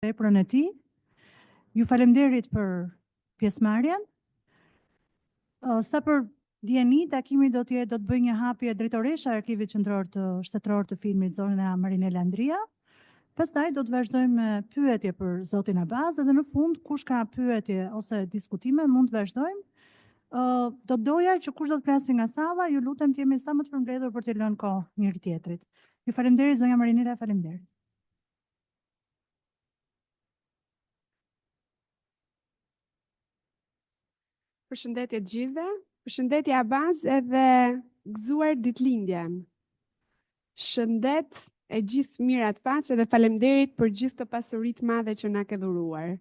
veprën e tij. Ju falemnderit për pjesëmarrjen. Sa për dieni, takimi do të bëjë një hapje drejtoresh e Arkivit Shtetëror të Filmit Zorana Marinela Andria. Pastaj do të vazhdojmë me pyetje për zotin Abaz, edhe në fund kush ka pyetje ose diskutime mund të vazhdojmë. Do doja që kush do të flasë nga salla, ju lutem të jemi sa më të përmbledhur për të lënë kohë njëri tjetrit. Ju falemnderit zonja Marinela, falemnderit. Përshëndetje të gjithëve, përshëndetje Abaz edhe gëzuar ditëlindjen. Shëndet e gjithë mirat paqe dhe falemnderit për gjithë të pasuritë madhe që na ke dhuruar.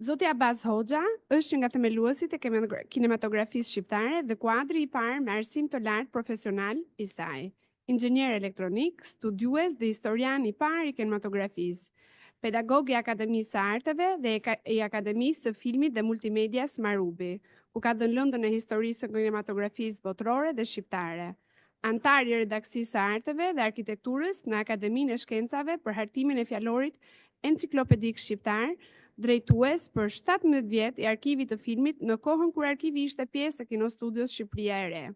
Zoti Abaz Hoxha është nga themeluesit e kinematografisë shqiptare dhe kuadri i parë me arsim të lartë profesional i saj. Inxhinier elektronik, studiues dhe historian i parë i kinematografisë. Pedagog i Akademisë së Arteve dhe i Akademisë së Filmit dhe Multimedias Marubi. U ka dhënë lëndën e historisë së kinematografisë botërore dhe shqiptare. Antar i redaksisë së Arteve dhe Arkitekturës në Akademinë e Shkencave për hartimin e fjalorit enciklopedik shqiptar, drejtues për 17 vjet i Arkivit të Filmit në kohën kur arkivi ishte pjesë e Kinostudios Shqipëria e Re.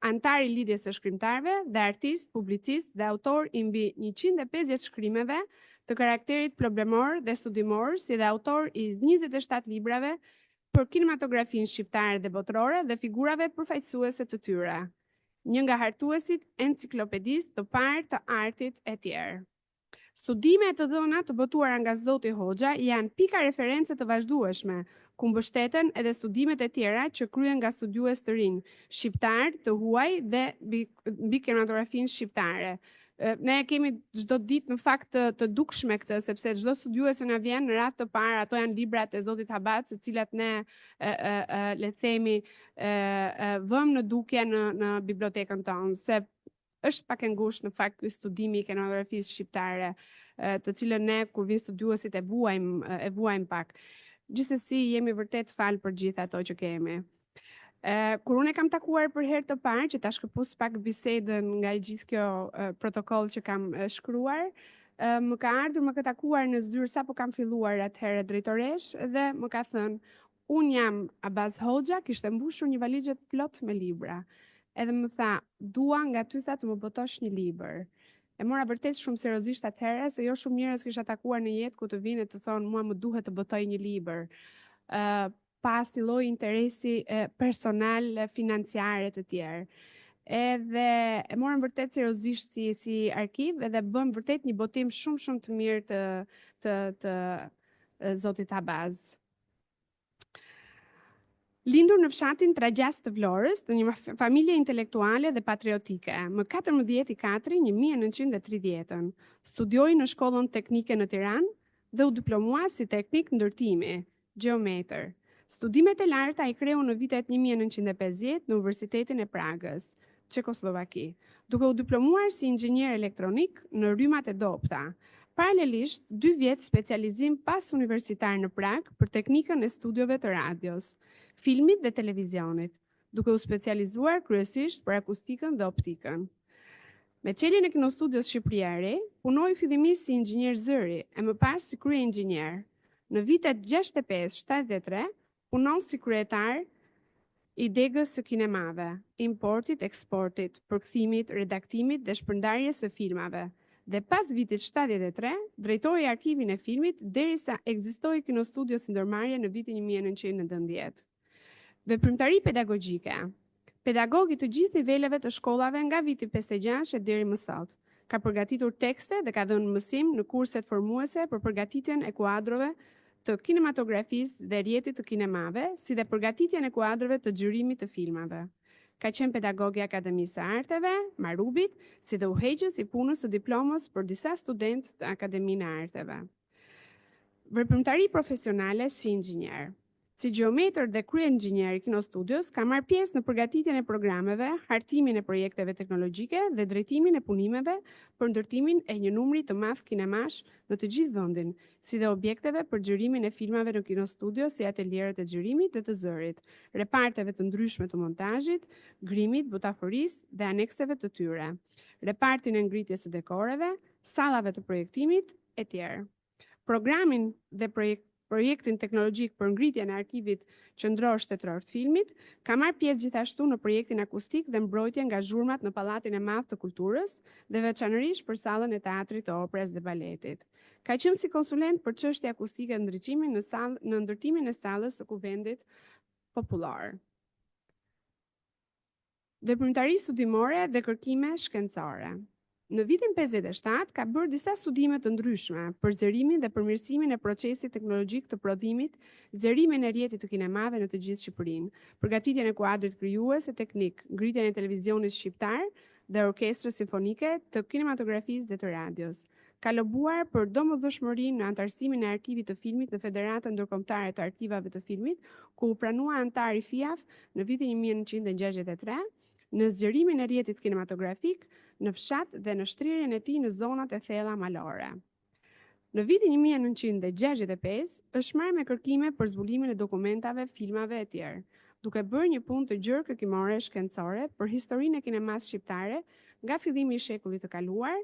Antar i Lidhjes së Shkrimtarëve dhe artist, publicist dhe autor i mbi 150 shkrimeve të karakterit problemor dhe studimor, si dhe autor i 27 librave për kinematografinë shqiptare dhe botërore dhe figurave përfaqësuese të tyre. Një nga hartuesit enciklopedisë të parë të artit e tjerë. Studime të dhëna të botuara nga zoti Hoxha janë pika reference të vazhdueshme, ku mbështeten edhe studimet e tjera që kryen nga studiues të rinj, shqiptar, të huaj dhe mbi kinematografinë shqiptare. Ne kemi çdo ditë në fakt të dukshme këtë, sepse çdo studiues që na vjen në radhë të parë, ato janë librat e zotit Habat, të cilat ne le të themi vëmë në dukje në bibliotekën tonë, se është pak e ngushtë në fakt ky studimi i kinematografisë shqiptare, të cilën ne kur vin studiuesit e vuajmë pak. Gjithsesi jemi vërtet fal për gjithë ato që kemi. Kur unë kam takuar për herë të parë, që ta shkëpus pak bisedën nga gjithë kjo protokoll që kam shkruar, më ka ardhur, më ka takuar në zyrë sapo kam filluar atëherë drejtoresh dhe më ka thënë, unë jam Abaz Hoxha, kishte mbushur një valixhe plot me libra. Edhe më tha, dua nga ty tha të më botosh një libër. E mora vërtet shumë seriozisht atëherë, se jo shumë njerëz kisha takuar në jetë ku të vinë të thonë mua më duhet të botoj një libër. Pas një lloj interesi personal, financiare të tjerë. Edhe e morëm vërtet seriozisht si arkiv edhe bëm vërtet një botim shumë të mirë të zotit Abaz. Lindur në fshatin Tragjas të Vlorës, në një familje intelektuale dhe patriotike, më 14/4/1930, studioi në Shkollën Teknike në Tiranë dhe u diplomua si teknik ndërtimi, geometër. Studimet e larta i kreu në vitet 1950 në Universitetin e Pragës, Çekoslovaki, duke u diplomuar si inxhinier elektronik në rrymat e dobta. Paralelisht, 2 vjet specializim pas universitar në Prag për teknikën e studiove të radios, filmit dhe televizionit, duke u specializuar kryesisht për akustikën dhe optikën. Me çeljen e Kinostudios Shqipëria e Re, punoi fillimisht si inxhinier zëri e më pas si krye-inxhinier. Në vitet 65-73 punon si kryetar i degës së kinemave, importit, eksportit, përkthimit, redaktimit dhe shpërndarjes së filmave. Dhe pas vitit 73, drejtori i arkivin e filmit derisa ekzistoi Kinostudio si ndërmarrje në vitin 1990. Veprimtari pedagogjike. Pedagog i të gjithë niveleve të shkollave nga viti 56 deri më sot. Ka përgatitur tekste dhe ka dhënë mësim në kurset formuese për përgatitjen e kuadrove të kinematografisë dhe rjetit të kinemave, si dhe përgatitjen e kuadrove të xhirimit të filmave. Ka qenë pedagog i Akademisë së Arteve, Marubit, si dhe udhëheqës i punës së diplomës për disa studentë të Akademinë e Arteve. Veprimtari profesionale si inxhinier. Si geometër dhe krye-inxhinier i Kinostudios, ka marrë pjesë në përgatitjen e programeve, hartimin e projekteve teknologjike dhe drejtimin e punimeve për ndërtimin e një numri të madh kinemash në të gjithë vendin, si dhe objekteve për xhirimin e filmave në Kinostudio, si atelierët e xhirimit dhe të zërit, reparteve të ndryshme të montazhit, grimit, butaforisë dhe anekseve të tyre, repartin e ngritjes së dekoreve, sallave të projektimit e tjerë. Programin dhe projektin teknologjik për ngritjen e arkivit qendror shtetëror të filmit ka marrë pjesë gjithashtu në projektin akustik dhe mbrojtje nga zhurmat në Pallatin e Madh të Kulturës dhe veçanërisht për sallën e teatrit, të operës dhe baletit. Ka qenë si konsulent për çështje akustike ndriçimi në ndërtimin e sallës së Kuvendit Popullor. Veprimtari studimore dhe kërkime shkencore. Në vitin 57 ka bërë disa studime të ndryshme për zërimin dhe përmirësimin e procesit teknologjik të prodhimit, zërimin e rrjetit të kinemave në të gjithë Shqipërinë, përgatitjen e kuadrit krijues e teknik, ngritjen e televizionit shqiptar dhe orkestrës simfonike të kinematografisë dhe të radios. Ka lobuar për domosdoshmërinë në antarësimin e arkivit të filmit në Federatën Ndërkombëtare të Arkivave të Filmit, ku u pranua antar i FIAF në vitin 1963, në zgjerimin e rrjetit kinematografik, në fshat dhe në shtrirjen e tij në zonat e thella malore. Në vitin 1965 është marrë me kërkime për zbulimin e dokumentave, filmave e tjerë, duke bërë një punë të gjerë kërkimore shkencore për historinë e kinemas shqiptare nga fillimi i shekullit të kaluar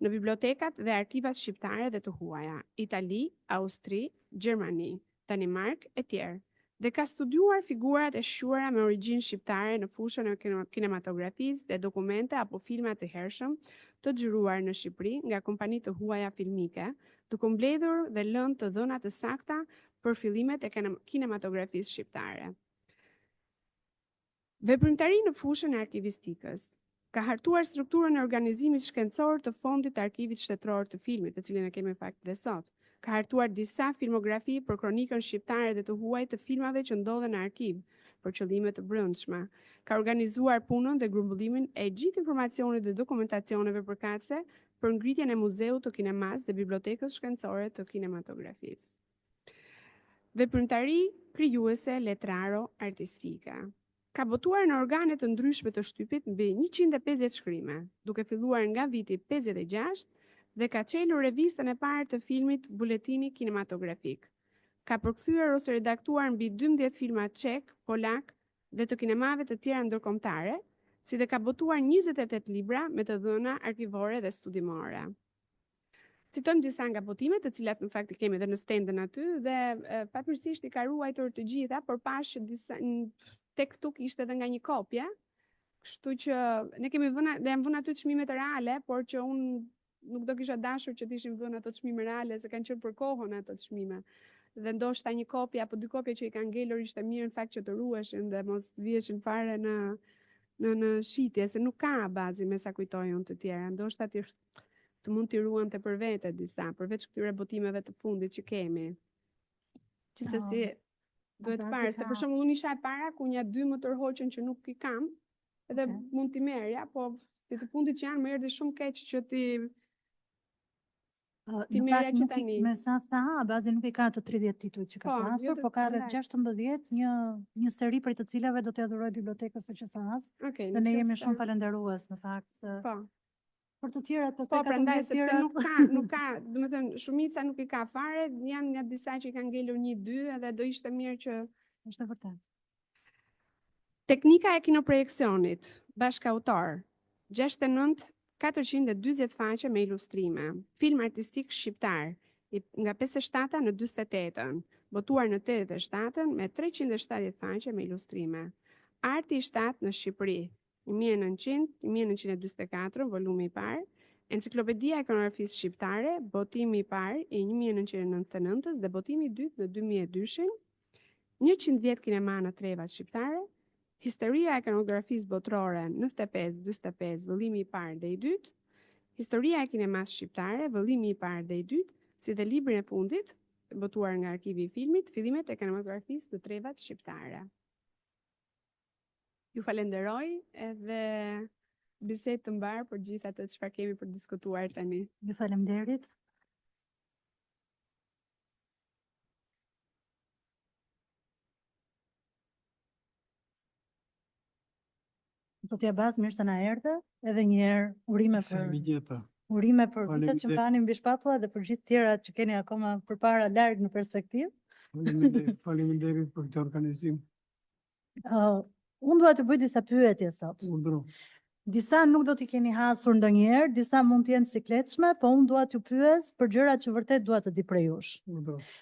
në bibliotekat dhe arkivat shqiptare dhe të huaja, Itali, Austri, Gjermani, Danimark e tjerë, dhe ka studiuar figurat e shquara me origjinë shqiptare në fushën e kinematografisë dhe dokumente apo filma të hershëm të xhiruar në Shqipëri nga kompani të huaja filmike, duke mbledhur dhe lënë të dhëna të sakta për fillimet e kinematografisë shqiptare. Veprimtari në fushën e arkivistikës. Ka hartuar strukturën e organizimit shkencor të Fondit të Arkivit Shtetëror të Filmit, të cilin e kemi fakt dhe sot. Ka hartuar disa filmografi për kronikën shqiptare dhe të huaj të filmave që ndodhen në arkiv për qëllime të brendshme. Ka organizuar punën dhe grumbullimin e gjithë informacionit dhe dokumentacioneve përkatëse për ngritjen e muzeut të kinemas dhe bibliotekës shkencore të kinematografisë. Veprimtari krijuese letraro artistike. Ka botuar në organe të ndryshme të shtypit mbi 150 shkrime, duke filluar nga viti 56 dhe ka çelur revistën e parë të filmit Buletini Kinematografik. Ka përkthyer ose redaktuar mbi 12 filma çek, polak dhe të kinemave të tjera ndërkombëtare, si dhe ka botuar 28 libra me të dhëna arkivore dhe studimore. Citojmë disa nga botimet, të cilat në fakt i kemi edhe në stendin aty dhe fatmirësisht i ka ruajtur të gjitha, por pash që disa tek këtu ishte edhe nga një kopje, kështu që ne kemi vënë dhe janë vënë aty çmimet reale, por që unë nuk do kisha dashur që të ishin vënë ato çmime reale, se kanë qenë për kohën ato çmime. Dhe ndoshta një kopje apo dy kopje që i kanë ngelur ishte mirë në fakt që të ruheshin dhe mos viheshin fare në shitje, se nuk ka bazi me sa kujtoj unë të tjera. Ndoshta të mund t'i ruante për vete disa, përveç këtyre botimeve të fundit që kemi. Gjithsesi duhet parë, se për shembull unë isha e para ku një 2 më tërhoqën që nuk i kam, edhe mund t'i merja, po si të fundit që janë më erdhi shumë keq që ti merja që tani. Me sa tha, bazi nuk i ka të 30 tituj që ka pasur, po ka rreth 16, një seri prej të cilave do t'ia dhuroj bibliotekës së QSA-s. Dhe ne jemi shumë falënderues në fakt. Po. Për të tjerat, pastaj ka prandaj sepse nuk ka, domethënë shumica nuk i ka fare, janë nga disa që i kanë ngelur 1-2 edhe do ishte mirë që është vërtet. Teknika e kinoprojeksionit, bashkautor, 69-440 faqe me ilustrime, film artistik shqiptar, nga 57 në 48, botuar në 87 me 370 faqe me ilustrime. Arti i shtatë në Shqipëri, 1900-1924, volumi i parë, Enciklopedia e Ikonografisë Shqiptare, botimi i parë i 1999 dhe botimi i dytë në 2002, 100 vjet kinema në trevat shqiptare, Historia e ikonografisë botërore 95-45, vëllimi i parë dhe i dytë, Historia e kinemas shqiptare, vëllimi i parë dhe i dytë, si dhe librin e fundit, botuar nga Arkivi i Filmit, Fillimet e kinematografisë në trevat shqiptare. Ju falenderoj edhe bisedë të mbarë për gjithë atë çfarë kemi për diskutuar tani. Ju faleminderit. Zotja Baz, mirë se na erdhe, edhe një herë urime për vitet që mbani mbi shpatulla dhe për gjithë tjerat që keni akoma përpara larg në perspektivë. Faleminderit për këtë organizim. Unë dua të bëj disa pyetje sot. Disa nuk do t'i keni hasur ndonjëherë, disa mund t'jenë sikletshme, po unë dua t'ju pyes për gjërat që vërtet dua të di prej jush.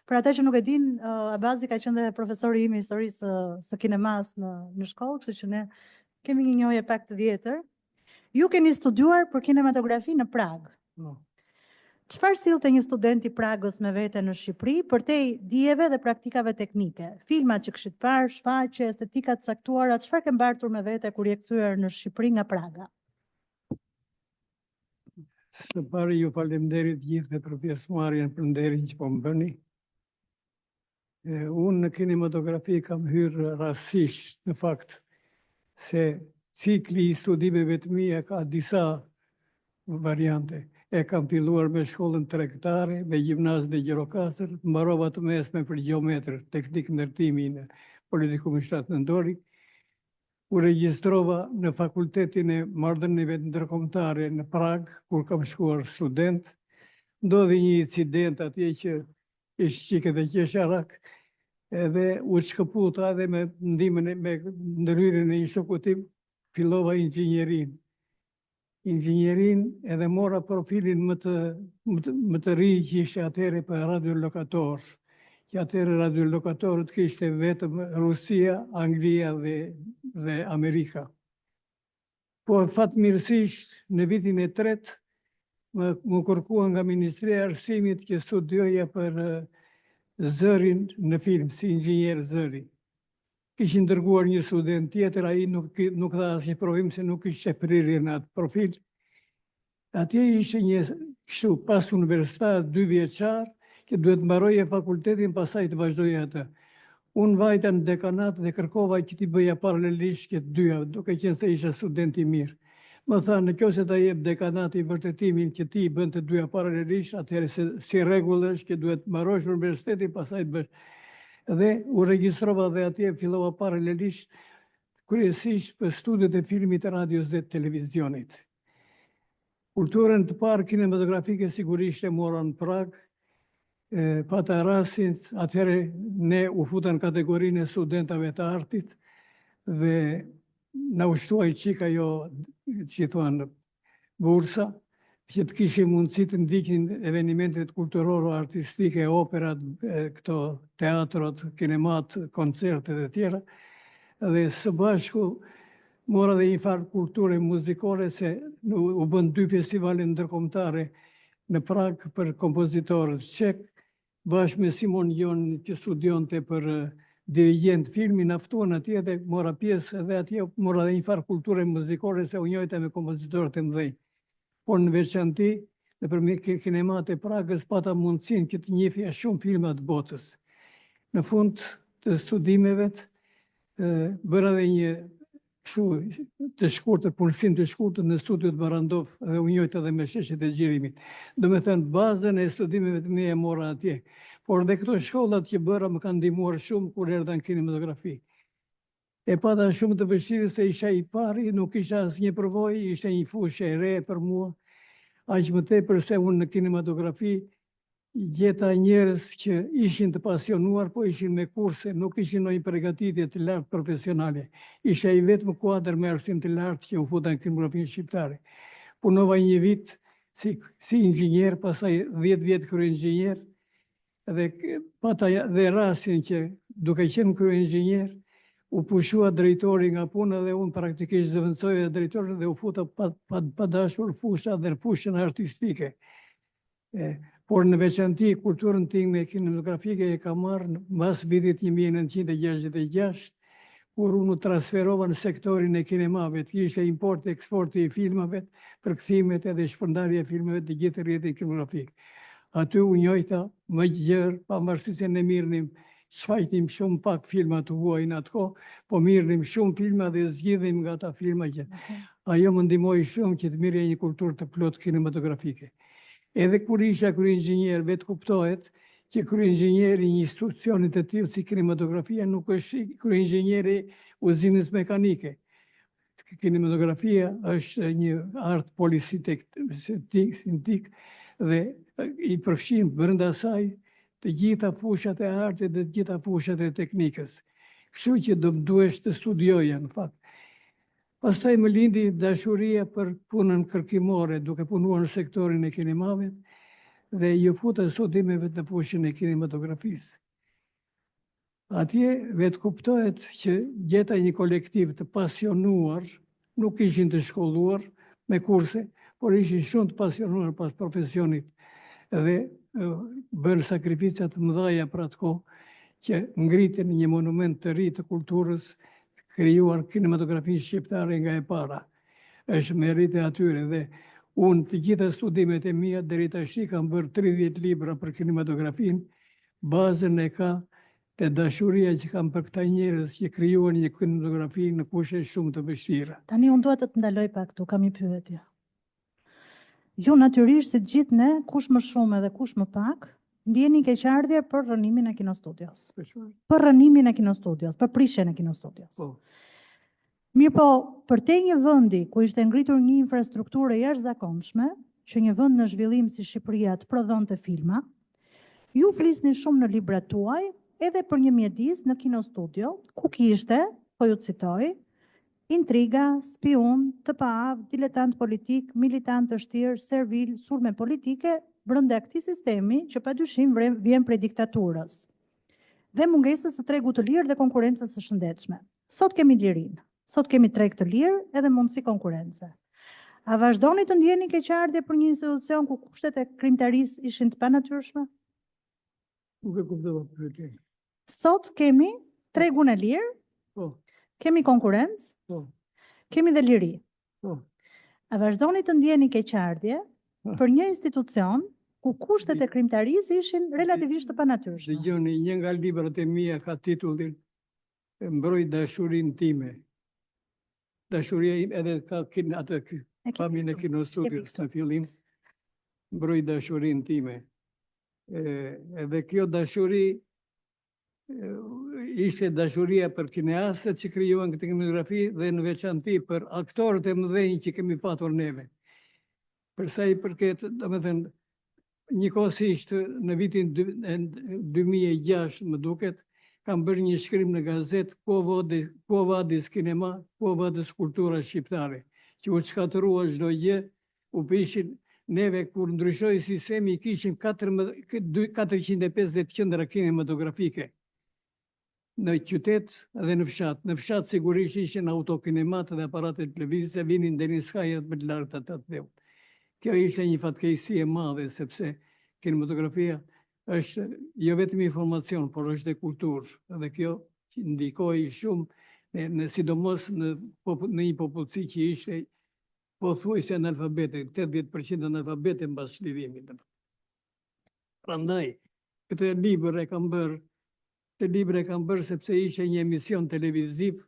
Për ata që nuk e din, Abazi ka qenë dhe profesori im i historisë së kinemas në shkollë, kështu që ne kemi një njohje pak të vjetër. Ju keni studiuar për kinematografi në Prag. Çfarë sillte një student i Pragës me vete në Shqipëri përtej dijeve dhe praktikave teknike? Filmat që kishit parë, shfaqje, estetika të caktuara, çfarë ke mbartur me vete kur je kthyer në Shqipëri nga Praga? Së pari ju faleminderit gjithë për pjesëmarrjen për nderin që po më bëni. Unë në kinematografi kam hyrë rastësisht, në fakt, se cikli i studimeve të mia ka disa variante. E kam filluar me shkollën tregtare, me gjimnazin e Gjirokastër, mbarova të mesme për gjeometër, teknik ndërtimi në Politikum Shtat Nëndori. U regjistrova në fakultetin e marrëdhënieve ndërkombëtare në Prag, kur kam shkuar student. Ndodhi një incident atje që ishte qike dhe qesharak, edhe u shkëputa edhe me ndihmën me ndërhyrjen e një shoku tim, fillova inxhinierin. Inxhinierin edhe mora profilin më të ri që ishte atëherë për radiolokator. Që atëherë radiolokatorët kishte vetëm Rusia, Anglia dhe Amerika. Po fatmirësisht në vitin e tretë më kërkua nga Ministria e Arsimit që studioja për zërin në film, si inxhinier zëri. Kishin dërguar një student tjetër, ai nuk dha asnjë provim se nuk ishte prirje në atë profil. Atje ishte një kështu pas universitet 2 vjeçar, që duhet mbaroje fakultetin, pastaj të vazhdoje atë. Unë vajta në dekanat dhe kërkova që t'i bëja paralelisht këtë dyja, duke qenë se isha student i mirë. Më thanë, nëse ta jep dekanati vërtetimin që ti bën të dyja paralelisht, atëherë si rregull është që duhet mbarosh universitetin, pastaj të bësh. Dhe u regjistrova dhe atje fillova paralelisht kryesisht për studiet e filmit, radios dhe televizionit. Kulturën të parë kinematografike sigurisht e mora në Prag, pata rastin, atëherë ne u futën në kategorinë e studentave të artit dhe na ushtuaj qika ajo që thonë bursa, që të kishim mundësi të ndiqnin evenimentet kulturore, artistike, operat, këto teatrot, kinemat, koncertet e tjera. Dhe së bashku mora dhe një farë kulture muzikore se u bën 2 festivale ndërkombëtare në Prag për kompozitorët çek, bashkë me Simon Jon që studionte për dirigent filmi, naftuan atje dhe mora pjesë edhe atje mora dhe një farë kulture muzikore se u njohita me kompozitorët e mëdhenj. Por në veçanti, nëpërmjet kinemat e Pragës pata mundësinë që të njihja shumë filma të botës. Në fund të studimeve bëra dhe një punësim të shkurtër në studiot Barandov dhe u njohta edhe me sheshet e xhirimit. Domethënë bazën e studimeve të mia e mora atje. Por dhe këto shkollat që bëra më kanë ndihmuar shumë kur erdha në kinematografi. E pata shumë të vështirë se isha i pari, nuk isha asnjë përvojë, ishte një fushë e re për mua. Aq më tepër se unë në kinematografi gjeta njerëz që ishin të pasionuar, po ishin me kurse, nuk ishin ndonjë përgatitje të lartë profesionale. Isha i vetëm kuadër me arsim të lartë që u futa në kinematografinë shqiptare. Punova një vit si inxhinier, pastaj 10 vjet krye-inxhinier, dhe pata dhe rastin që duke qenë krye-inxhinier, u pushua drejtori nga puna dhe unë praktikisht zëvendësoj drejtorin dhe u futa pa dashur fusha dhe në fushën artistike. Por në veçanti kulturën time kinematografike e kam marrë mbas vitit 1966, kur unë transferova në sektorin e kinemave, të ishte import e eksporti i filmave, përkthimet edhe shpërndarja e filmave të gjithë rrjetin kinematografik. Aty u njohta më gjerë, pavarësisht se ne mirnim shfaqnim shumë pak filma të huaj në atë kohë, po mirnim shumë filma dhe zgjidhim nga ata filma që ajo më ndihmoi shumë që të mirja një kulturë të plotë kinematografike. Edhe kur isha krye-inxhinier, vetë kuptohet që krye-inxhinieri i një institucioni të tillë si kinematografia nuk është krye-inxhinieri uzinës mekanike. Kinematografia është një art polisintik dhe i përfshin brenda saj të gjitha fushat e artit dhe të gjitha fushat e teknikës. Kështu që do më duhesh të studioja, në fakt. Pastaj më lindi dashuria për punën kërkimore, duke punuar në sektorin e kinemave dhe ju futa studimeve të fushën e kinematografisë. Atje vetë kuptohet që gjeta një kolektiv të pasionuar, nuk ishin të shkolluar me kurse, por ishin shumë të pasionuar pas profesionit dhe bërë sakrificat mëdhaja për atë kohë që ngritin një monument të ri të kulturës, krijuar kinematografinë shqiptare nga e para. Është merit e atyre dhe unë të gjitha studimet e mia deri tash kam bërë 30 libra për kinematografinë, bazën e ka te dashuria që kam për këta njerëz që krijuan një kinematografi në kushte shumë të vështira. Tani unë dua të të ndaloj pak këtu, kam një pyetje. Ju natyrisht si të gjithë ne, kush më shumë edhe kush më pak, ndjeni keqardhje për rënimin e kinostudios. Për rënimin e kinostudios, për prishjen e kinostudios. Po. Mirë po, për te një vendi ku ishte ngritur një infrastrukturë jashtëzakonshme, që një vend në zhvillim si Shqipëria të prodhonte filma, ju flisni shumë në librat tuaj edhe për një mjedis në kinostudio, ku kishte, po ju citoj, intriga, spion, të paav, diletant politik, militant të shtirë, servil, sulme politike, brenda këtij sistemi që padyshim vjen prej diktaturës dhe mungesës së tregut të lirë dhe konkurrencës së shëndetshme. Sot kemi lirinë, sot kemi treg të lirë edhe mundësi konkurrence. A vazhdoni të ndjeni keqardhje për një institucion ku kushtet e krimtarisë ishin të panatyrshme? Nuk e kuptova pyetjen. Sot kemi tregun e lirë, Po, kemi konkurrencë, po, kemi dhe liri. po. A vazhdoni të ndjeni keqardhje për një institucion ku kushtet e krimtarisë ishin relativisht të panatyrshme? Dëgjoni, një nga librat e mia ka titullin Mbroj dashurinë time. Dashuria ime edhe ka atë pamjen e kinostudios në fillim. Mbroj dashurinë time. Edhe kjo dashuri ishte dashuria për kineastët që krijuan këtë kinematografi dhe në veçanti për aktorët e mëdhenj që kemi patur neve. Për sa i përket, domethënë, njëkohësisht në vitin 2006 më duket, kam bërë një shkrim në gazet Quo vadis kinema, quo vadis kultura shqiptare, që u shkatërua çdo gjë, u pishin neve kur ndryshoi sistemi kishim 450 qendra kinematografike në qytet dhe në fshat. Në fshat sigurisht ishin autokinemat dhe aparatet televizive, vinin deri në skajet më të larta të atë. Kjo ishte një fatkeqësi e madhe sepse kinematografia është jo vetëm informacion, por është e kulturë dhe kjo ndikoi shumë në sidomos në një popullsi që ishte pothuajse analfabete, 80% analfabete mbas çlidhimit. Prandaj këtë libër e kam bërë sepse ishte një emision televiziv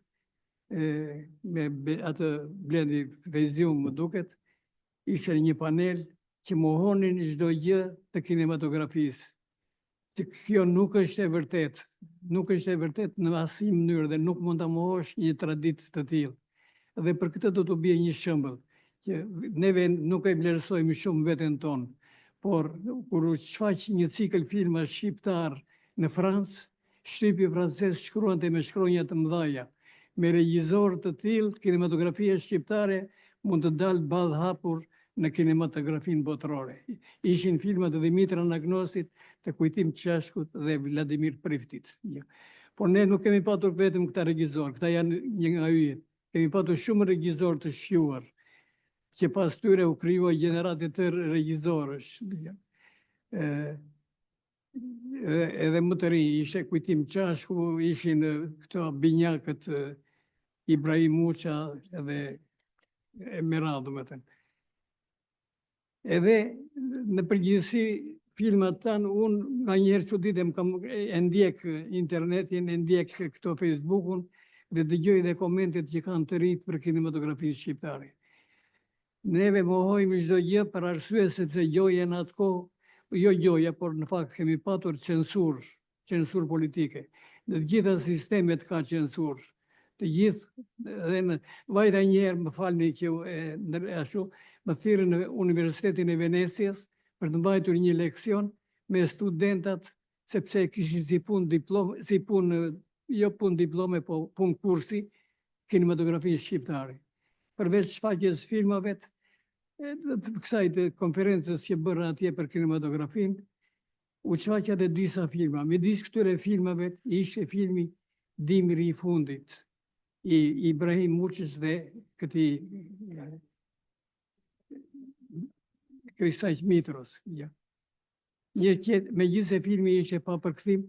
me atë Blendi Vezium më duket, ishte një panel që mohonin çdo gjë të kinematografisë. Kjo nuk është e vërtet, në asnjë mënyrë dhe nuk mund ta mohosh një traditë të tillë. Dhe për këtë do të bie një shembull që neve nuk e vlerësojmë shumë veten tonë, por kur u shfaq një cikël filma shqiptar në Francë, shtypi francez shkruante me shkronja të mëdha. Me regjizor të tillë, kinematografia shqiptare mund të dalë ballë hapur në kinematografinë botërore. Ishin filmat të Dimitra Anagnosit, të Kujtim Qashkut dhe Vladimir Priftit. Por ne nuk kemi patur vetëm këta regjizor, këta janë një nga yjet. Kemi patur shumë regjizor të shquar, që pas tyre u krijua gjeneratë të regjizorësh. Edhe më të ri, ishte Kujtim Qashku, ishin këto binjakët Ibrahim Muça edhe Meradhu, më thënë. Edhe në përgjithësi filmat tanë, unë nga njerë çuditem, e ndjek internetin, e ndjek këto Facebookun dhe dëgjoj dhe komentet që kanë të rritë për kinematografinë shqiptare. Neve mohojmë çdo gjë për arsye sepse gjoja në atë kohë, jo gjoja, por në fakt kemi patur censur politike. Në të gjitha sistemet ka censur. Të gjithë, dhe në vajta njerë, më falni që ashtu, më thirrën në Universitetin e Venecias për të mbajtur një leksion me studentat, sepse kishin si punë diplome, po punë kursi, kinematografinë shqiptare. përveç shfaqjes filmave, kësaj të konferencës që bërë atje për kinematografin, u shfaqja dhe disa filma. Midis këtyre filmave ishte filmi Dimri I fundit, I Ibrahim Muçës dhe këti Krisaq Mitros. Ja. Me gjithë se filmi ishte pa përkthim,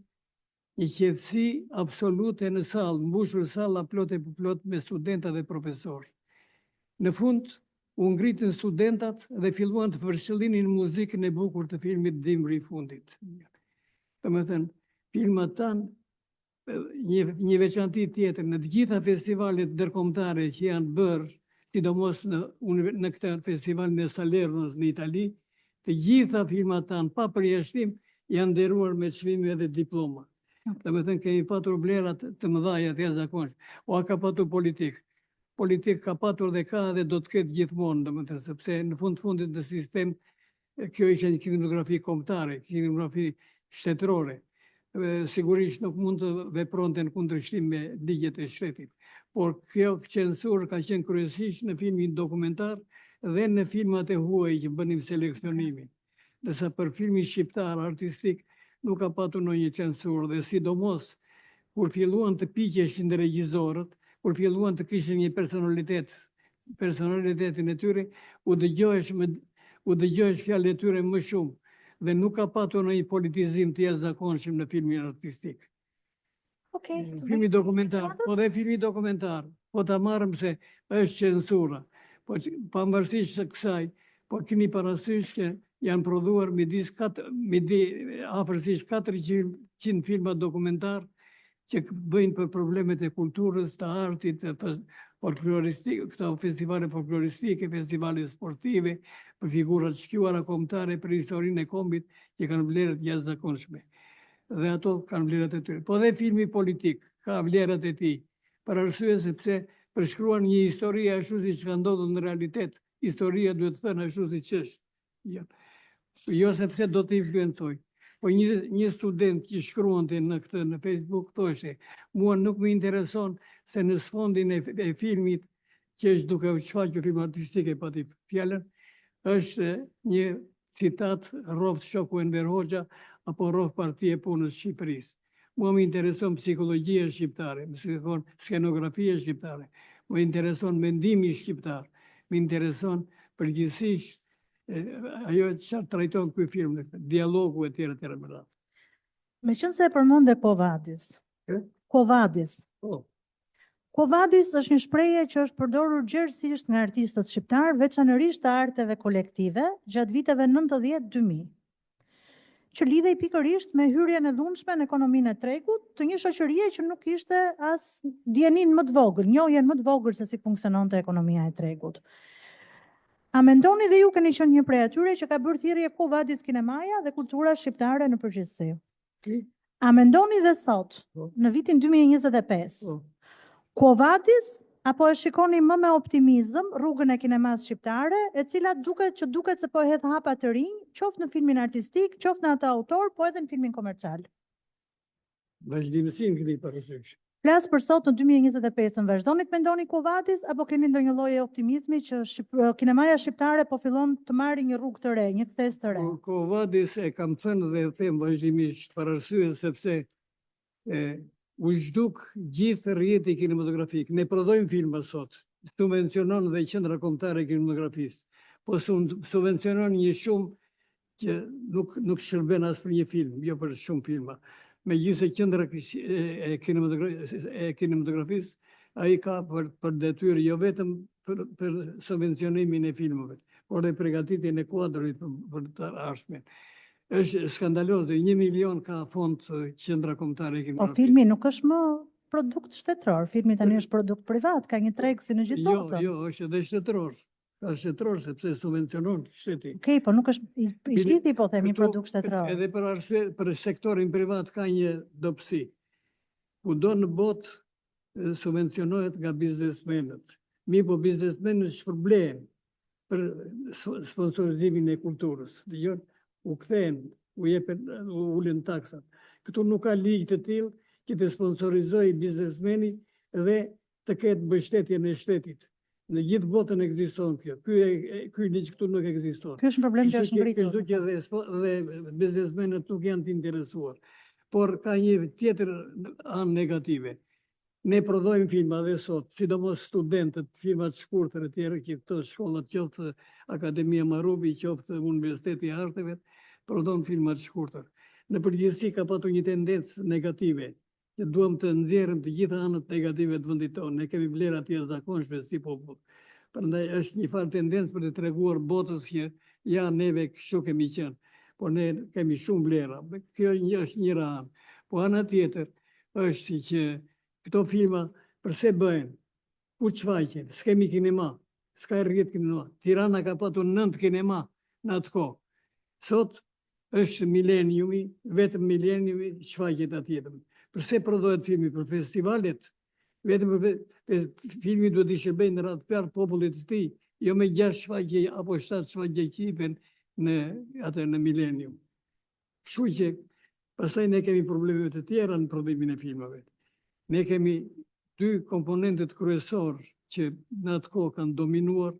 një qetësi absolute në salë, mbushur salla plot e plot me studenta dhe profesorë. Në fund, u ngritën studentat dhe filluan të përshëllinin muzikën e bukur të filmit Dimri I fundit. Domethënë, filmat tanë, një veçanti tjetër, në të gjitha festivalet ndërkombëtare që janë bërë, sidomos në këtë festivalin e Salernës në Itali, të gjitha filmat tanë, pa përjashtim, janë nderuar me çmime dhe diploma. Domethënë, kemi patur vlerat të mëdha të jashtëzakonshme. O ka patur politikë. Politikë ka patur dhe ka dhe do të ketë gjithmonë, domethënë, sepse në fundit në sistem, kjo ishte një kinematografi kombëtare, kinematografi shtetërore. Sigurisht nuk mund të vepronte në kundërshtim me ligjet e shtetit, por kjo censurë ka qenë kryesisht në filmin dokumentar dhe në filmat e huaj që bënim seleksionimin. Ndërsa për filmin shqiptar artistik nuk ka patur ndonjë censurë dhe sidomos kur filluan të piqeshin dhe regjizorët, kur filluan të kishin një personalitetin e tyre, u dëgjohesh fjalët e tyre më shumë dhe nuk ka patur ndonjë politizim të jashtëzakonshëm në filmin artistik. Filmi dokumentar, po dhe filmi dokumentar, po ta marrëm se është censura, po pavarësisht se kësaj, po keni parasysh që janë prodhuar afërsisht 400 filma dokumentar që bëjnë për problemet e kulturës, të artit, të folkloristik, këto festivale folkloristike, festivale sportive, për figurat shquara kombëtare, për historinë e kombit që kanë vlerat jashtëzakonshme. Dhe ato kanë vlerat e tyre. Po dhe filmi politik ka vlerat e tij, për arsye sepse përshkruan një histori ashtu siç ka ndodhur në realitet. Historia duhet të thënë ashtu siç është. Jo sepse do të influencoj. Po një student që shkruante në Facebook thoshte, mua nuk më intereson se në sfondin e filmit që është duke u shfaqur film artistike pati fjalën, është një citat rroft shoku Enver Hoxha apo rroft Partia e Punës së Shqipërisë. Mua më intereson psikologjia shqiptare, skenografia shqiptare, më intereson mendimi shqiptar, më intereson përgjithsisht ajo çfarë trajton ky film, dialogu e tjera me radhë. Meqense e përmend Quo Vadis. Quo Vadis. Quo Vadis është një shprehje që është përdorur gjerësisht nga artistët shqiptar, veçanërisht të arteve kolektive, gjatë viteve 90-2000, që lidhej pikërisht me hyrjen e dhunshme në ekonominë e tregut të një shoqërie që nuk kishte as dijenin më të vogël, njohjen më të vogël se si funksiononte ekonomia e tregut. A mendoni dhe ju keni qenë një prej atyre që ka bërë thirrje Quo Vadis kinemaja dhe kultura shqiptare në përgjithësi? A mendoni dhe sot, në vitin 2025, Quo Vadis apo e shikoni më me optimizëm rrugën e kinemas shqiptare, e cila duket se po hedh hapa të rinj, qoftë në filmin artistik, qoftë në atë autor, po edhe në filmin komercial? Vazhdimësinë keni parasysh. Flas për sot në 2025, vazhdoni të mendoni Quo Vadis apo keni ndonjë lloj optimizmi që kinemaja shqiptare po fillon të marrë një rrugë të re, një kthes të re? Quo Vadis e kam thënë dhe e them vazhdimisht për arsye sepse u zhduk gjithë rrjeti kinematografik. Ne prodhojmë filma sot, subvencionon dhe Qendra Kombëtare e Kinematografisë, po subvencionon një shumë që nuk shërben as për një film, jo për shumë filma. Megjithëse Qendra e Kinematografisë, ai ka për detyrë jo vetëm për subvencionimin e filmave, por dhe përgatitjen e kuadrit për të ardhmen. Është skandaloze, 1 milion ka fond Qendra Kombëtare e Kinematografisë. Po filmi nuk është më produkt shtetëror, filmi tani është produkt privat, ka një treg si në gjithë botën. Jo, është edhe shtetëror. Ka shtetëror sepse subvencionon shteti. Okej, po nuk është i lidhi, po themi produkt shtetëror. Edhe për arsye për sektorin privat ka një dobësi. Kudo në botë subvencionohet nga biznesmenët. Po biznesmenët shpërblehen për sponsorizimin e kulturës. Dhe u kthehen, u ulën taksat. Këtu nuk ka ligj të tillë që të sponsorizojë biznesmeni dhe të ketë mbështetjen e shtetit. Në gjithë botën ekziston kjo. Ky ligj këtu nuk ekziston. Ky është një problem që është ngritur. Kështu që dhe biznesmenët nuk janë të interesuar. Por ka një tjetër anë negative. Ne prodhojmë filma dhe sot, sidomos studentët, filmat shkurtër e tjerë, që këto shkollat qoftë Akademia Marubi, qoftë Universiteti i Arteve, prodhojnë filmat shkurtër. Në përgjithësi ka patur një tendencë negative, që duam të nxjerrim të gjitha anët negative të vendit tonë. Ne kemi vlera të jashtëzakonshme si popull. Prandaj është një farë tendencë për të treguar botës që ja neve kështu kemi qenë, por ne kemi shumë vlera. Kjo është njëra anë. Po ana tjetër është që këto filma përse bëhen? Ku çfaqen? S'kemi kinema, s'ka rrjet kinema. Tirana ka patur 9 kinema në atë kohë. Sot është mileniumi, vetëm mileniumi çfaqet atje. Përse prodhohet filmi? Për festivalet? Vetëm për filmi duhet i shërbejë në radhë parë popullit të tij, jo me 6 shfaqje apo 7 shfaqje që jipen në milenium. Kështu që pastaj ne kemi probleme të tjera në prodhimin e filmave. Ne kemi 2 komponentët kryesor që në atë kohë kanë dominuar,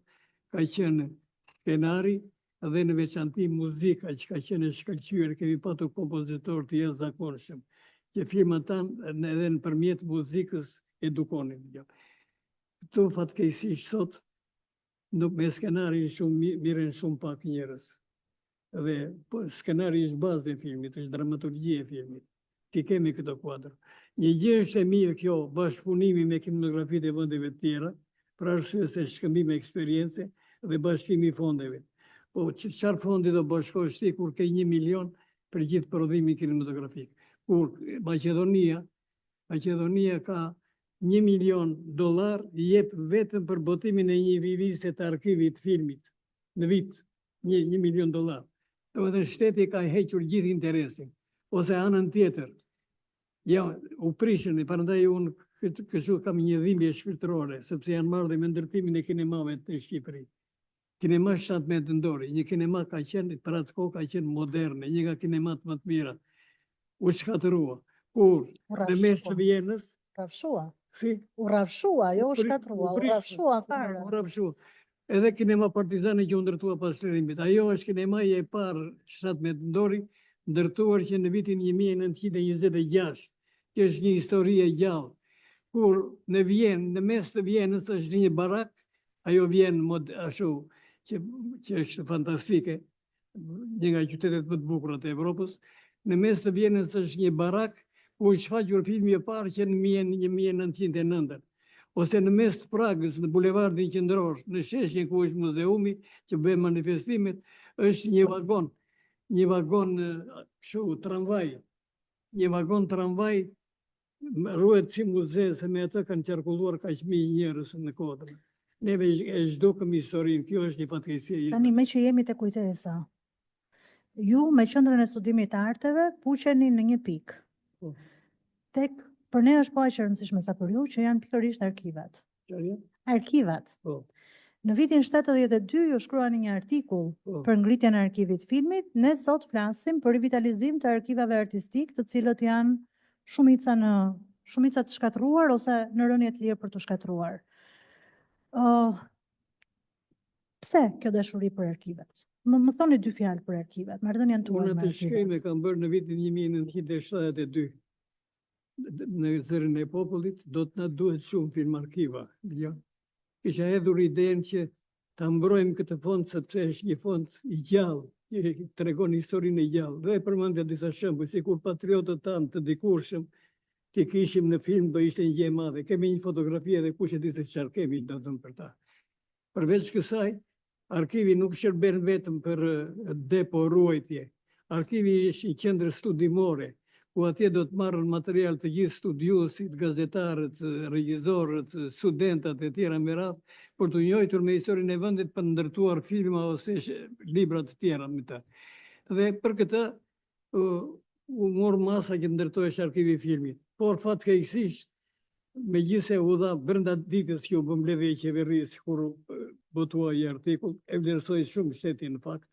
ka qenë skenari dhe në veçanti muzika që ka qenë shkëlqyer. Kemi patur kompozitor të jashtëzakonshëm që filmat tanë edhe nëpërmjet muzikës edukonin. Këtu fatkeqësisht sot me skenarin miren shumë pak njerëz. Dhe skenari është bazë e filmit, është dramaturgjia e filmit. Ti kemi këto kuadër. Një gjë është e mirë kjo bashkëpunimi me kinematografitë e vendeve të tjera, për arsye se shkëmbim eksperiencë dhe bashkimi i fondeve. Po çfarë fondi do bashkohesh ti kur ke 1 milion për gjithë prodhimin kinematografik? Kur Maqedonia ka $1 milion jep vetëm për botimin e një vizite të arkivit filmit në vit, $1 milion. Domethënë shteti ka hequr gjithë interesin. Ose anën tjetër, ja, u prishën, prandaj unë kështu kam një dhimbje shpirtërore, sepse janë marrë dhe me ndërtimin e kinemave në Shqipëri. Kinema 17 ndori, një kinema ka qenë, për atë kohë ka qenë moderne, një nga kinemat më të mira. U shkatërua. Kur në mes të Vienës, Rafshua. si? U rafshua, jo u shkatrua, u rafshua fare. U rafshua. Edhe kinema partizane që u ndërtua pas çlirimit. Ajo është kinemaja e parë 17 ndori, ndërtuar që në vitin 1926, që është një histori e gjallë, kur në Vjenë, në mes të Vjenës është një barak, ajo Vjenë ashtu, që është fantastike, një nga qytetet më të bukura të Evropës, në mes të Vjenës është një barak, ku është shfaqur filmi i parë që në 1909. Ose në mes të Pragës, në bulevardin qendror, në sheshin ku është muzeumi, që bën manifestimet, është një vagon kështu tramvaj. Një vagon tramvaj ruhet si muze, se me atë kanë qarkulluar kaq mijë njerëz në kohën. Neve e zhdukëm historinë, kjo është një fatkeqësi. Tani me që jemi te kujtesa. Ju me qendrën e studimit të arteve puqeni në një pikë. Tek për ne është po aq e rëndësishme sa për ju që janë pikërisht arkivat. Arkivat. Në vitin 72 ju shkruani një artikull për ngritjen e arkivit filmit. Ne sot flasim për rivitalizim të arkivave artistik, të cilët janë shumica të shkatruar ose në rënje të lirë për të shkatruar. Pse kjo dashuri për arkivat? Më thoni 2 fjalë për arkivat. Marrëdhënien tuaj Unë me të arkivat. shkrim e kam bërë në vitin 1972. Në zërin e popullit, do të na duhet shumë film arkiva. Kisha hedhur idenë që ta mbrojmë këtë fond, sepse është një fond i gjallë, që tregon historinë e gjallë. Dhe e përmendja disa shembuj, sikur patriotët tanë të dikurshëm, që kishim në film, do ishte një gjë e madhe. Kemi një fotografi edhe kush e di se çfarë kemi, do të thënë për ta. Përveç kësaj, arkivi nuk shërben vetëm për depo ruajtje. Arkivi është një qendër studimore, ku atje do të marrën material të gjithë studiuesit, gazetarët, regjisorët, studentët e tjera me radhë, për të njohur me historinë e vendit, për ndërtuar filma ose libra të tjera me ta. Dhe për këtë u mor masa që ndërtohesh arkivi i filmit. Por fatkeqësisht, megjithëse u dha brenda ditës që u bë mbledhje e qeverisë kur botuai artikull, e vlerësoi shumë shteti në fakt.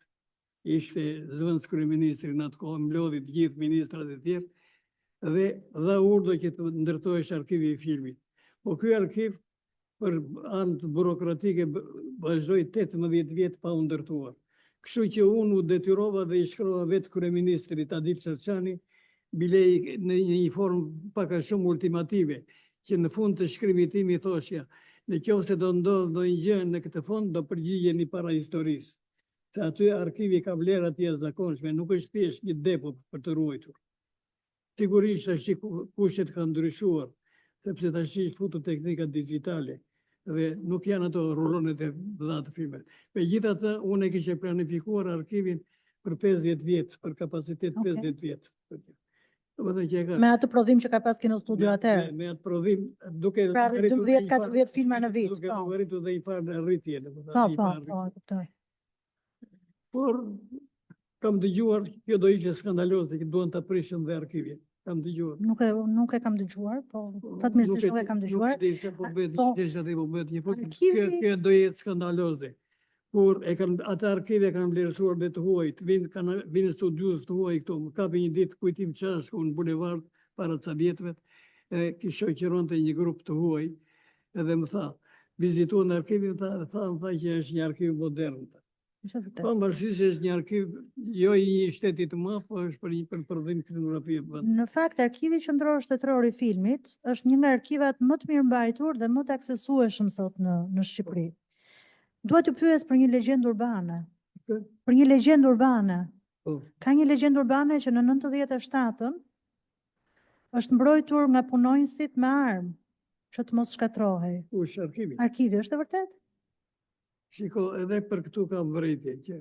Ishte zëvendës kryeministri në atë kohë, mblodhi të gjithë ministrat e tjerë dhe dha urdhë që të ndërtohesh arkivi i filmit. Po ky arkiv për anë të burokratike vazhdoi 18 vjet pa u ndërtuar. Kështu që unë u detyrova dhe i shkrova vetë kryeministrit Adil Çerçani bilej në një formë pak a shumë ultimative, që në fund të shkrimit tim i thoshja, në qoftë se do ndodhë ndonjë gjë në këtë fond, do përgjigjeni para historisë. Se aty arkivi ka vlera të jashtëzakonshme, nuk është thjesht një depo për të ruajtur. Sigurisht tash kushtet kanë ndryshuar, sepse tash është futur teknika digjitale dhe nuk janë ato rulonet e mëdha të filmit. Megjithatë, unë e kisha planifikuar arkivin për 50 vjet, për kapacitet 50 vjet. Domethënë që e ka Me atë prodhim që ka pas kino studio atëherë. me atë prodhim duke Pra arritur 12-14 filma në vit. duke arritur dhe një farë rritje, Po, domethënë një po, farë po, kuptoj. Por kam dëgjuar, kjo do ishte skandaloze që duan ta prishin dhe arkivin. Kam dëgjuar. Nuk e kam dëgjuar, po fatmirësisht nuk e kam dëgjuar. Nuk e di se po bëhet Po, një çështje po bëhet një po. arkivi- Kjo do jetë skandaloze. Kur ata arkive kanë vlerësuar dhe të huajt, vinë studios të huaj këtu, më kapi një ditë kujtim çashku në bulevard para ca vjetëve, që shoqëronte një grup të huaj, edhe më tha, vizituan arkivin, më tha që është një arkiv modern. Ishte vërtet. Po, mbërësisht është një arkiv, jo i një shteti të madh, po është për një prodhim kinografie. Në fakt, arkivi qendror shtetëror i filmit është një nga arkivat më të mirëmbajtur dhe më të aksesueshëm sot në Shqipëri. Dua t'ju pyes për një legjendë urbane. Për një legjendë urbane. Po, Ka një legjendë urbane që në 97-ën është mbrojtur nga punonjësit me armë që të mos shkatrohej. kush arkivi? Arkivi është e vërtet? Shiko, edhe për këtu kam vërejtje që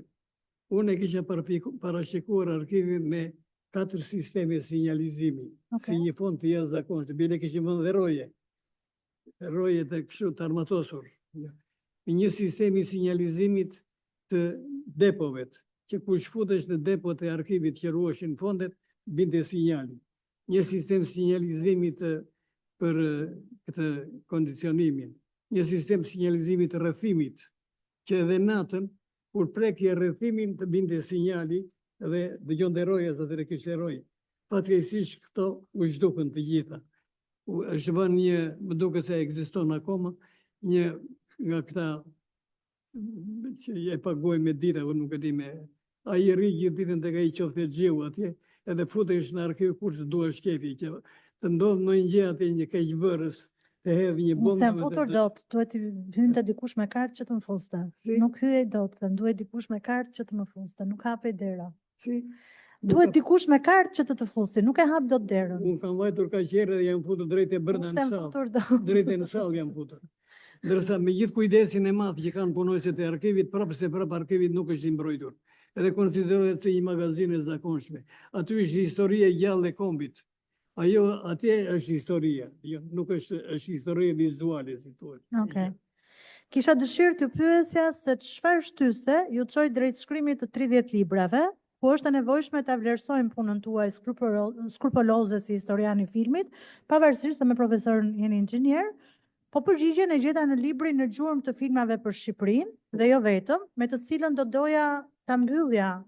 unë e kisha parashikuar arkivin me 4 sisteme sinjalizimi, si një fond të jashtëzakonshëm, bile kishim vënë dhe roje të kështu të armatosur. Një sistem i sinjalizimit të depovet, që kush futesh në depot e arkivit që ruheshin fondet, binte sinjali. Një sistem sinjalizimit për këtë kondicionimin, një sistem sinjalizimit të rrethimit, që edhe natën, kur prekje rrethimin të binte sinjali dhe dëgjonte roja, atëherë kishte rojë. Fatkeqësisht këto u zhdukën të gjitha. Është vënë një, më duket se ekziston akoma, një nga këta që e paguaj me dita, unë nuk e di me, a i rri gjithë ditën të ka i qofte gjiu atje, edhe futesh në arkiv kur të duash shkefi, që të ndodhë në një gjë atje një keqbërës, të hedhë një Nuk bombë. të futur dot, duhet të hynte dikush me kartë që të më fuste. Si? Nuk hyej dot, dhe duhet dikush me kartë që të më fuste, nuk hapej dera. Si? Duhet dikush me kartë që të fusti, nuk e hap dot derën. Unë kam vajtur ka qere dhe jam futur drejt e brenda Nuk në s'e sallë. futur dot. Drejt e në sallë jam futur. Ndërsa me gjithë kujdesin e madh që kanë punonjësit e arkivit, prapë se prapë arkivit nuk është i mbrojtur. Edhe konsiderohet si një magazinë e zakonshme. Aty është historia gjallë e kombit. Ajo atje është historia, jo, nuk është historia vizuale, si thuhet. Okej. Kisha dëshirë të pyesja se çfarë shtyse ju çoi drejt shkrimit të 30 librave, ku është e nevojshme ta vlerësojmë punën tuaj skrupoloze si historian i filmit, pavarësisht se me profesorën jeni inxhinier, po përgjigjen e gjeta në librin Në gjurmë të filmave për Shqipërinë dhe jo vetëm, me të cilën do doja ta mbyllja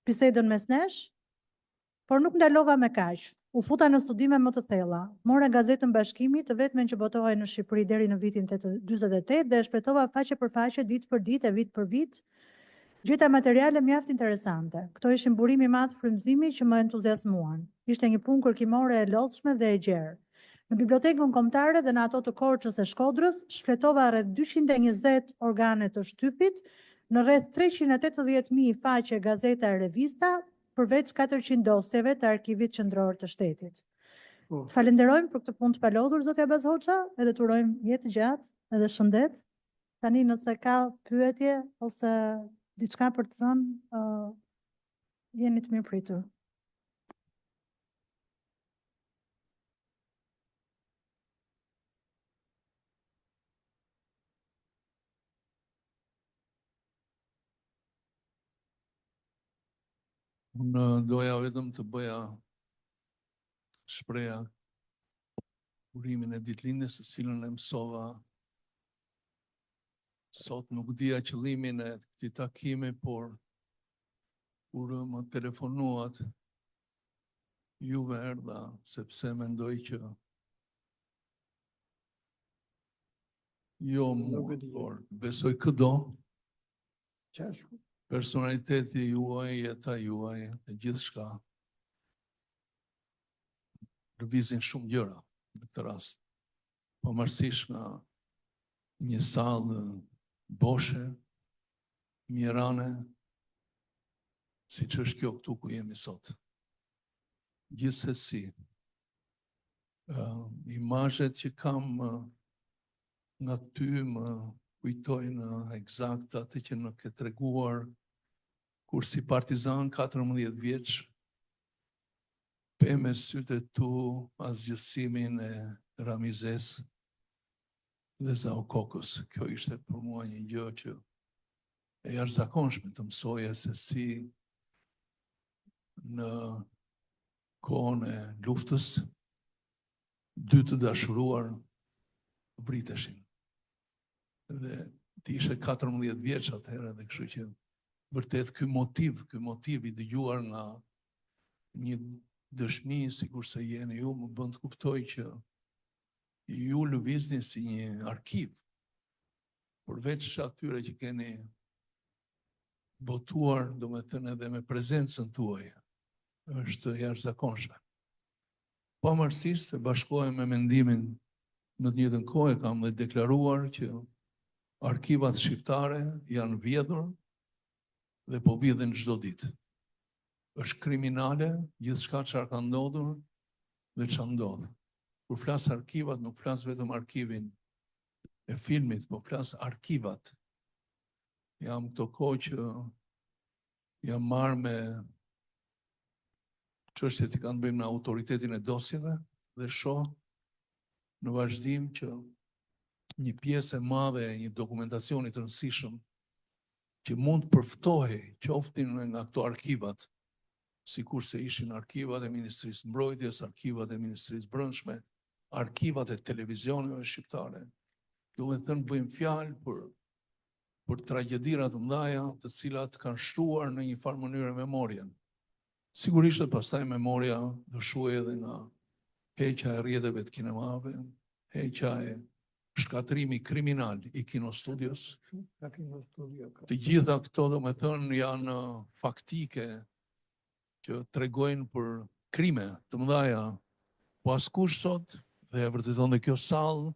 bisedën mes nesh, por nuk ndalova me kaq. U futa në studime më të thella. Mora gazetën Bashkimi, të vetmen që botohej në Shqipëri deri në vitin 48 dhe e shpletova faqe për faqe, ditë për ditë e vit për vit. Gjeta materiale mjaft interesante. Këto ishin burimi i madh frymëzimi që më entuziasmuan. Ishte një punë kërkimore e lodhshme dhe e gjerë. Në bibliotekën kombëtare dhe në ato të Korçës e Shkodrës, shfletova rreth 220 organe të shtypit, në rreth 380.000 faqe gazeta e revista, përveç 400 dosjeve të arkivit qendror të shtetit. Po. Të falenderojmë për këtë punë të palodhur, zotja Abaz Hoxha, edhe të urojmë jetë gjatë edhe shëndet. Tani nëse ka pyetje ose diçka për të thënë, jeni të mirë pritur. Unë doja vetëm të bëja shpreha urimin e ditëlindjes së cilën e mësova sot. Nuk dija qëllimin e këtij takimi, por kur më telefonuat juve erdha sepse mendoj që Jo Nuk e mua, di. por besoj këdo, Qash? personaliteti juaj, jeta juaj, e gjithë shka, lëvizin shumë gjëra në këtë rast. Pavarësisht nga një sallë boshe, mjerane, si që është kjo këtu ku jemi sot. Gjithsesi, imazhet që kam nga ty më kujtojnë eksakt atë që në ke treguar kur si partizan 14 vjeç, pe me sytë e tu asgjësimin e Ramizes dhe Zau Kokës. Kjo ishte për mua një gjë që e jashtëzakonshme të mësoje se si në kohën e luftës dy të dashuruar vriteshin. Dhe ti ishe 14 vjeç atëherë dhe kështu që vërtet ky motiv i dëgjuar nga një dëshmi sikur se jeni ju më bën të kuptoj që ju lëvizni si një arkiv përveç atyre që keni botuar, domethënë edhe me prezencën tuaj, është jashtëzakonshme. Pavarësisht se bashkohem me mendimin në të njëjtën kohë kam dhe deklaruar që arkivat shqiptare janë vjedhur dhe po vjedhin çdo ditë. Është kriminale gjithçka çfarë ka ndodhur dhe çfarë ndodh. Kur flas arkivat, nuk flas vetëm arkivin e filmit, po flas arkivat. Jam këto kohë që jam marrë me çështjet që kanë të bëjnë me autoritetin e dosjeve dhe shoh në vazhdim që një pjesë e madhe e një dokumentacioni të rëndësishëm që mund të përftohej qoftin nga këto arkivat, sikur se ishin arkivat e Ministrisë Mbrojtjes, arkivat e Ministrisë Brendshme, arkivat e televizioneve shqiptare. Duhet të bëjmë fjalë për tragjedira të mëdha të cilat kanë shtuar në një farë mënyrë memorien. Sigurisht pastaj memoria do shuhej edhe nga heqja e rrjeteve të kinemave, heqja e shkatrimi kriminal i kinostudios. Të gjitha këto domethënë janë faktike që tregojnë për krime të mëdha, po askush sot, dhe e vërteton dhe kjo sallë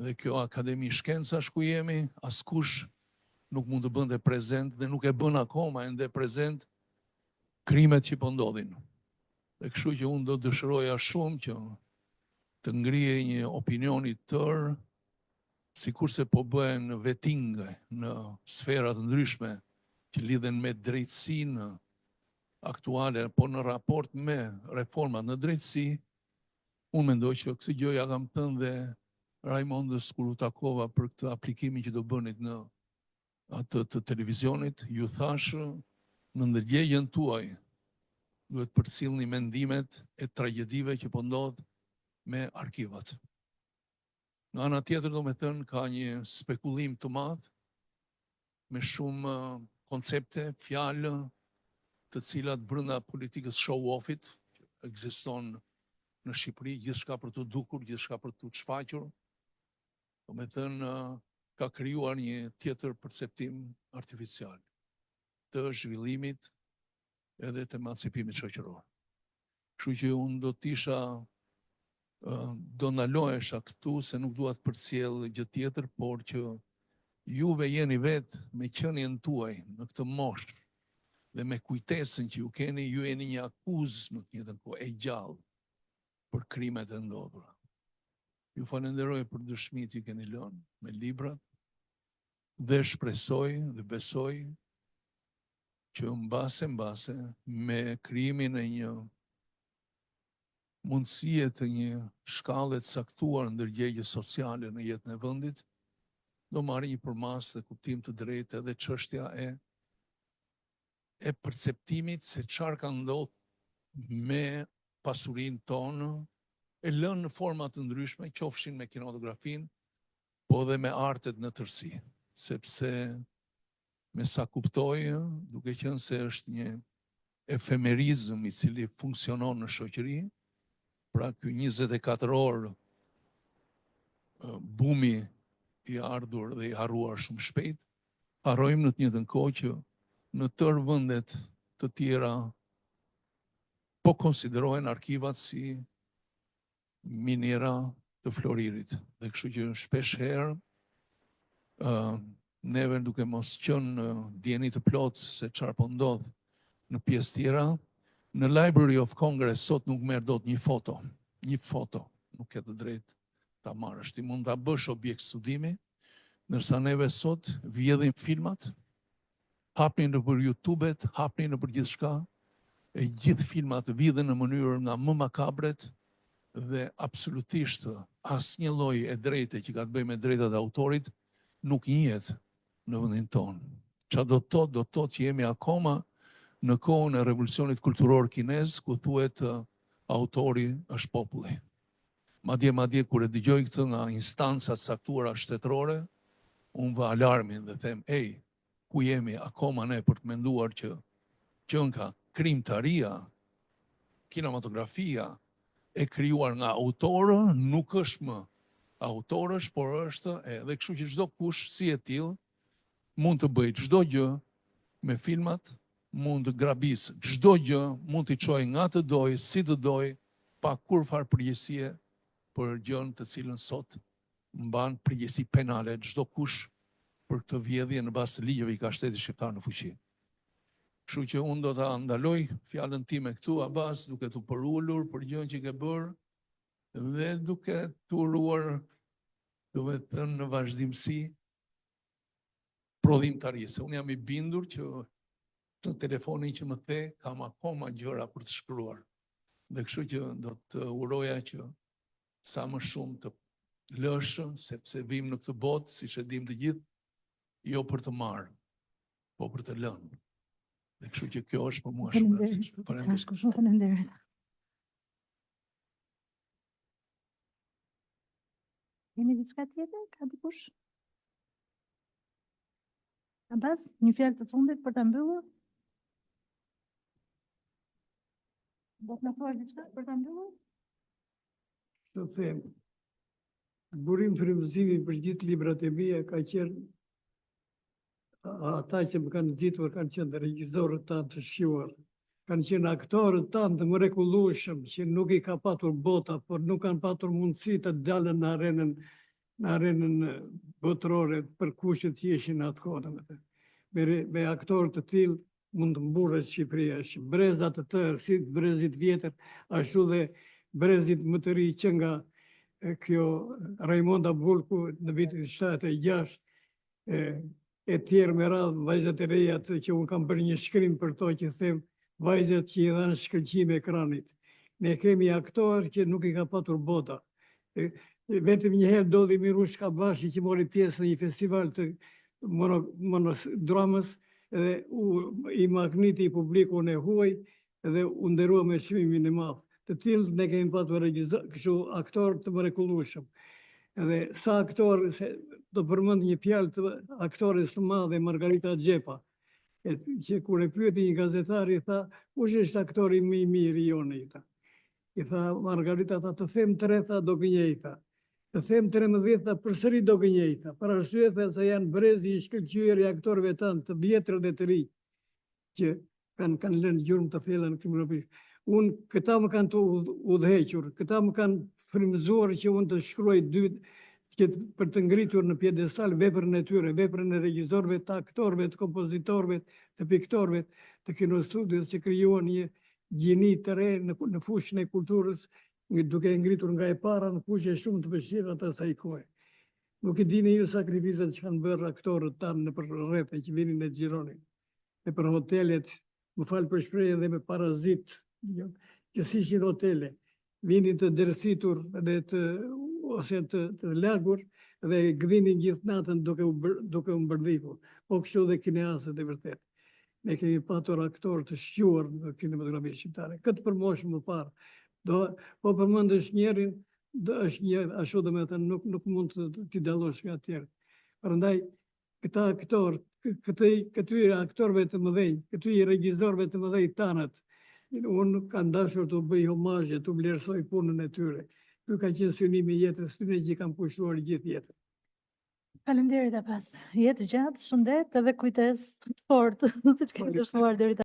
dhe kjo Akademi Shkencash ku jemi, askush nuk mund të bënte prezent dhe nuk e bën akoma ende prezent krimet që po ndodhin. Dhe kështu që unë do dëshiroja shumë që të ngrihej një opinion i tërë, sikurse po bëhen vettinge në sfera të ndryshme që lidhen me drejtësinë aktuale, po në raport me reformat në drejtësi, unë mendoj që këtë gjë ja kam thënë dhe Raimondës kur u takova për këtë aplikimin që do bënit në atë të televizionit, ju thashë në ndërgjegjen tuaj duhet përcjellni mendimet e tragjedive që po ndodh me arkivat. Nga ana tjetër domethënë ka një spekullim të madh me shumë koncepte, fjalë të cilat brenda politikës show-offit që ekziston në Shqipëri, gjithçka për të dukur, gjithçka për të shfaqur, domethënë ka krijuar një tjetër perceptim artificial të zhvillimit edhe të emancipimit shoqëror. Kështu që unë do ndalohesha këtu se nuk dua të përcjell gjë tjetër, por që juve jeni vetë me qenien tuaj në këtë moshë dhe me kujtesën që ju keni, ju jeni një akuzë në të njëjtën kohë e gjallë për krimet e ndodhura. Ju falenderoj për dëshmitë që keni lënë me librat dhe shpresoj dhe besoj që mbase me krijimin e një mundësie të një shkallë të caktuar ndërgjegje sociale në jetën e vendit, do marrë një përmas dhe kuptim të drejtë edhe çështja e perceptimit se çfarë ka ndodhur me pasurinë tonë, e lënë në forma të ndryshme, qofshin me kinematografin, po dhe me artet në tërësi, sepse me sa kuptoj, duke qenë se është një efemerizëm i cili funksionon në shoqëri, pra ky 24 orë bumi i ardhur dhe i harruar shumë shpejt. Harrojmë në të njëjtën kohë që në tërë vendet të tjera po konsiderohen arkivat si minera të Floririt. Dhe kështu që shpesh herë neve duke mos qenë dieni të plotë se çfarë po ndodh në pjesë tjera, në Library of Congress sot nuk merr dot një foto. Një foto nuk ke të drejtë ta marrësh. Ti mund ta bësh objekt studimi, ndërsa neve sot vjedhim filmat, hapni nëpër YouTube-et, hapni nëpër gjithçka, e gjithë filmat vjedhen në mënyrë nga më makabret dhe absolutisht asnjë lloj e drejte që ka të bëjë me drejtat e autorit nuk njihet në vendin tonë. Çfarë do të thotë që jemi akoma në kohën e revolucionit kulturor kinez, ku thuhet autori është populli. Madje kur e dëgjoj këtë nga instancat saktuara shtetërore, unë vë alarmin dhe them, ku jemi akoma ne për të menduar që nga krimtaria, kinematografia e krijuar nga autorë nuk është më autorësh, por është edhe kështu që çdo kush si e tillë mund të bëjë çdo gjë me filmat, mund të grabisë çdo gjë, mund t'i çojë nga të doj, si të doj, pa kur farë përgjegjësie për gjën të cilën sot mban përgjegjësi penale çdo kush për këtë vjedhje në bazë të ligjeve i ka shteti shqiptar në fuqi. Kështu që unë do ta ndaloj fjalën time këtu, Abas, duke t'u përulur për gjën që ke bërë dhe duke t'u uruar, duke thënë në vazhdimsi prodhimtarisë. Unë jam i bindur që në telefonin që më the kam akoma gjëra për të shkruar. Dhe kështu që do të uroja që sa më shumë të lëshëm, sepse vim në këtë botë, siç e dim të gjithë, jo për të marrë, po për të lënë. Dhe kështu që kjo është për mua shumë e rëndësishme. Tashku, shumë faleminderit. Keni diçka tjetër? Ka dikush? Abbas, një fjalë të fundit për ta mbyllur? Do të na thuash diçka për ta mbyllur? Të them, burim frymëzimi për gjithë librat e mia ka qenë ata që më kanë nxitur, kanë qenë regjisorët tanë të shquar, kanë qenë aktorët tanë të mrekullueshëm që nuk i ka patur bota, por nuk kanë patur mundësi të dalën në arenën botërore për kushtet që ishin atë kohë. Me aktorë të tillë mund të mburret Shqipëria, breza të tërë, si brezit vjetër, ashtu dhe brezit më të ri që nga kjo Raimonda Bulku në vitin 76, e tjerë me radhë vajzat e reja që unë kam bërë një shkrim për to që them vajzat që i dhanë shkëlqim ekranit. Ne kemi aktorë që nuk i ka patur bota. Vetëm një herë dodhi Mirush Kabashi që mori pjesë në një festival të monodramës dhe i magniti publikun e huaj dhe u nderua me çmimin e madh. Të tillë ne kemi patur kështu aktorë të mrekullueshëm. Edhe sa aktorë, do përmend një fjalë të aktores të madhe Margarita Xhepa, që kur e pyeti një gazetar i tha, kush është aktori më i mirë i jonë? I tha Margarita, të them 3 do gënjejta. Të them 13 përsëri do gënjejta. Për arsye se janë brezi i shkëlqyer i aktorëve tanë të vjetër dhe të ri, që kanë lënë gjurmë të thella në kriminologi. Unë këta më kanë të udhëhequr, këta më kanë frymëzuar që unë të shkruaj për të ngritur në piedestal veprën e tyre, veprën e regjisorëve, të aktorëve, të kompozitorëve, të piktorëve, të kinostudios që krijuan një gjini të re në fushën e kulturës, duke ngritur nga e para në fushë shumë të vështira të asaj kohe. Nuk e dini ju sakrificat që kanë bërë aktorët tanë në për rrethe që vinin e xhironin, në për hotelet, më falë për shprehjen dhe me parazit, që si ishin hotele, vinin të dërsitur dhe ose të lagur dhe gdhinin gjithë natën duke u mbërvikur. Po kështu dhe kineasët e vërtet. Ne kemi patur aktorë të shquar në kinematografi shqiptare. Këtë përmoshë më parë. Po përmendësh njerin, është një ashtu dhe me thënë, nuk mund t'i dallosh nga tjerë. Prandaj, këta aktorë, këty aktorëve të mëdhenj, këty regjisorëve të mëdhenj tanët, unë kam dashur të bëj homazhe, të vlerësoj punën e tyre. Ky ka qenë synimi i jetës tyre që kam kushtuar gjithë jetën. Faleminderit Abbas. Jetë gjatë, shëndet edhe kujdes të fortë, siç kemi dëshmuar deri